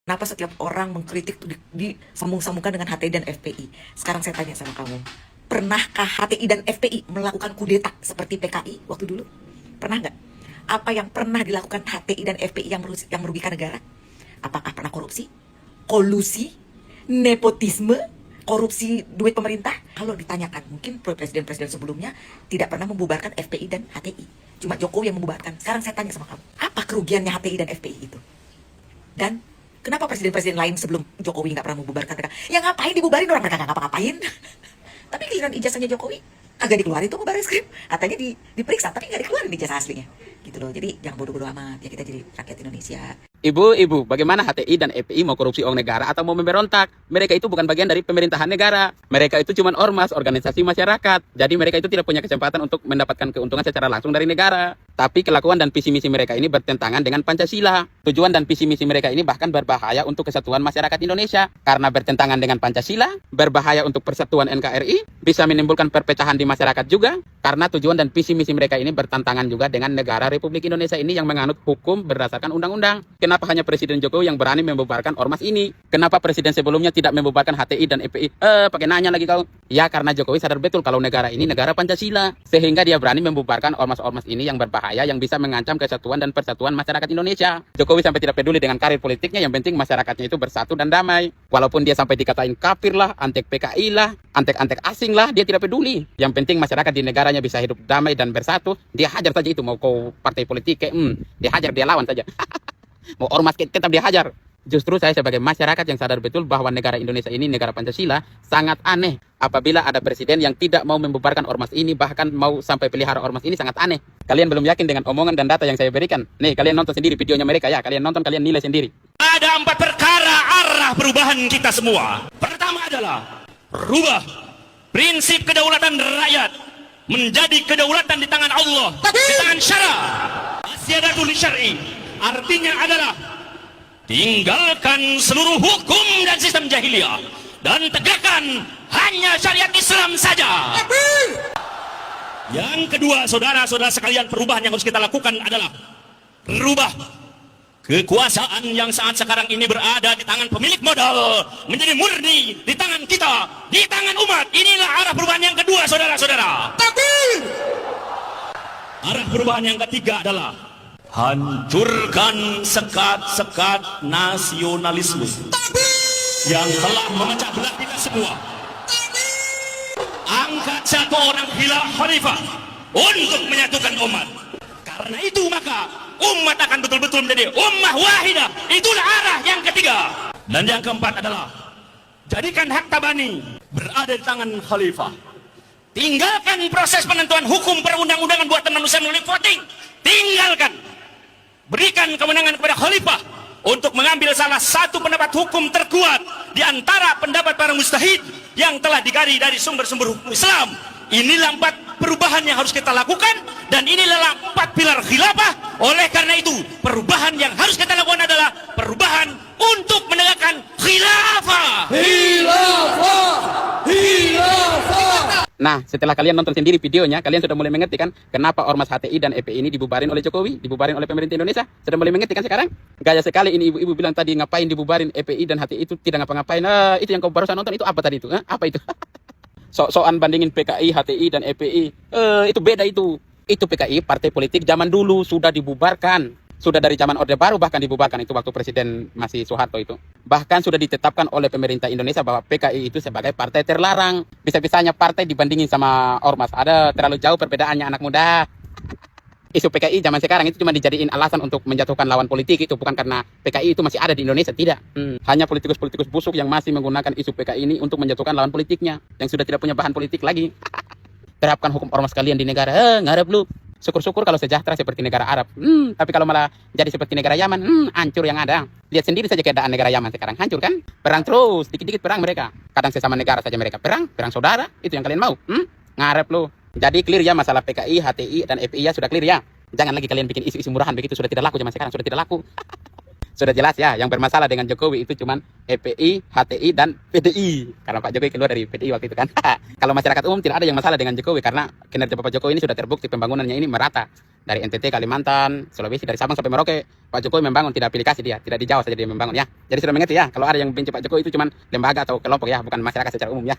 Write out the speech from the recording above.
Kenapa setiap orang mengkritik tuh disambung-sambungkan dengan HTI dan FPI? Sekarang saya tanya sama kamu, pernahkah HTI dan FPI melakukan kudeta seperti PKI waktu dulu? Pernah nggak? Apa yang pernah dilakukan HTI dan FPI yang merugikan negara? Apakah pernah korupsi, kolusi, nepotisme, korupsi duit pemerintah? Kalau ditanyakan, mungkin presiden-presiden sebelumnya tidak pernah membubarkan FPI dan HTI. Cuma Jokowi yang membubarkan. Sekarang saya tanya sama kamu, apa kerugiannya HTI dan FPI itu? Dan kenapa presiden-presiden lain sebelum Jokowi nggak pernah membubarkan mereka? Ya ngapain dibubarin, orang mereka nggak ngapa-ngapain. Tapi giliran ijazahnya Jokowi kagak dikeluarin tuh ke Barreskrim. Katanya diperiksa tapi nggak dikeluarin ijazah aslinya. Gitu loh. Jadi jangan bodoh-bodoh amat ya, kita jadi rakyat Indonesia. Ibu, bagaimana HTI dan FPI mau korupsi uang negara atau mau memberontak? Mereka itu bukan bagian dari pemerintahan negara. Mereka itu cuma ormas, organisasi masyarakat. Jadi mereka itu tidak punya kesempatan untuk mendapatkan keuntungan secara langsung dari negara. Tapi kelakuan dan visi misi mereka ini bertentangan dengan Pancasila. Tujuan dan visi misi mereka ini bahkan berbahaya untuk kesatuan masyarakat Indonesia. Karena bertentangan dengan Pancasila, berbahaya untuk persatuan NKRI, bisa menimbulkan perpecahan di masyarakat juga. Karena tujuan dan visi misi mereka ini bertentangan juga dengan negara Republik Indonesia ini yang menganut hukum berdasarkan undang-undang. Kenapa hanya Presiden Jokowi yang berani membubarkan ormas ini? Kenapa presiden sebelumnya tidak membubarkan HTI dan FPI? Pakai nanya lagi kau. Ya karena Jokowi sadar betul kalau negara ini negara Pancasila. Sehingga dia berani membubarkan ormas-ormas ini yang berbahaya, yang bisa mengancam kesatuan dan persatuan masyarakat Indonesia. Jokowi sampai tidak peduli dengan karir politiknya, yang penting masyarakatnya itu bersatu dan damai. Walaupun dia sampai dikatain kafir lah, antek PKI lah, antek-antek asing lah, dia tidak peduli. Yang penting masyarakat di negaranya bisa hidup damai dan bersatu. Dia hajar saja itu, mau kau partai politik dia hajar, dia lawan saja. Mau ormas tetap dia hajar. Justru saya sebagai masyarakat yang sadar betul bahwa negara Indonesia ini negara Pancasila, sangat aneh apabila ada presiden yang tidak mau membubarkan ormas ini, bahkan mau sampai pelihara ormas ini, sangat aneh. Kalian belum yakin dengan omongan dan data yang saya berikan? Nih, kalian nonton sendiri videonya mereka ya. Kalian nonton, kalian nilai sendiri. Ada 4 perkara arah perubahan kita semua. Pertama adalah rubah prinsip kedaulatan rakyat menjadi kedaulatan di tangan Allah, di tangan syara. Asyadatul syar'i artinya adalah tinggalkan seluruh hukum dan sistem jahiliyah dan tegakkan hanya syariat Islam saja. Yang kedua, saudara-saudara sekalian, perubahan yang harus kita lakukan adalah rubah kekuasaan yang saat sekarang ini berada di tangan pemilik modal menjadi murni di tangan kita, di tangan umat. Inilah arah perubahan yang kedua, saudara-saudara. Arah perubahan yang ketiga adalah hancurkan sekat-sekat nasionalisme yang telah memecah belah kita semua. Angkat satu orang khalifah untuk menyatukan umat. Karena itu maka umat akan betul-betul menjadi ummah wahidah. Itulah arah yang ketiga. Dan yang keempat adalah jadikan hak tabani berada di tangan khalifah. Tinggalkan proses penentuan hukum perundang-undangan buatan manusia melalui voting. Tinggalkan. Berikan kemenangan kepada khalifah untuk mengambil salah satu pendapat hukum terkuat di antara pendapat para mujtahid yang telah digali dari sumber-sumber hukum Islam. Inilah 4 perubahan yang harus kita lakukan, dan inilah 4 pilar khilafah. Oleh karena itu, perubahan yang harus kita lakukan adalah perubahan untuk menegakkan khilafah. Nah, setelah kalian nonton sendiri videonya, kalian sudah mulai mengerti kan kenapa ormas HTI dan FPI ini dibubarin oleh Jokowi, dibubarin oleh pemerintah Indonesia? Sudah mulai mengerti kan sekarang? Gaya sekali ini ibu-ibu bilang tadi, ngapain dibubarin FPI dan HTI itu tidak ngapa-ngapain. Itu yang kau barusan nonton itu apa tadi itu? Apa itu? Sok-sokan bandingin PKI, HTI dan FPI. Itu beda itu. Itu PKI, partai politik zaman dulu sudah dibubarkan. Sudah dari zaman Orde Baru bahkan dibubarkan, itu waktu Presiden masih Soeharto itu. Bahkan sudah ditetapkan oleh pemerintah Indonesia bahwa PKI itu sebagai partai terlarang. Bisa-bisanya partai dibandingin sama ormas. Ada terlalu jauh perbedaannya anak muda. Isu PKI zaman sekarang itu cuma dijadiin alasan untuk menjatuhkan lawan politik, itu bukan karena PKI itu masih ada di Indonesia, tidak. Hanya politikus-politikus busuk yang masih menggunakan isu PKI ini untuk menjatuhkan lawan politiknya, yang sudah tidak punya bahan politik lagi. Terapkan hukum ormas kalian di negara, ngarep lu. Syukur-syukur kalau sejahtera seperti negara Arab. Tapi kalau malah jadi seperti negara Yaman, hancur yang ada. Lihat sendiri saja keadaan negara Yaman sekarang, hancur kan? Perang terus, dikit-dikit perang mereka. Kadang sesama negara saja mereka perang saudara. Itu yang kalian mau? Ngarep lu. Jadi clear ya masalah PKI, HTI, dan FPI ya, sudah clear ya. Jangan lagi kalian bikin isu-isu murahan begitu, sudah tidak laku zaman sekarang, sudah tidak laku. Sudah jelas ya, yang bermasalah dengan Jokowi itu cuman FPI, HTI, dan PDI. Karena Pak Jokowi keluar dari PDI waktu itu kan. Kalau masyarakat umum tidak ada yang masalah dengan Jokowi, karena kinerja Bapak Jokowi ini sudah terbukti pembangunannya ini merata. dari NTT, Kalimantan, Sulawesi, dari Sabang sampai Merauke. Pak Jokowi membangun, tidak pilih kasih dia, tidak di Jawa saja dia membangun ya. Jadi sudah mengerti ya, kalau ada yang benci Pak Jokowi itu cuma lembaga atau kelompok ya, bukan masyarakat secara umum ya.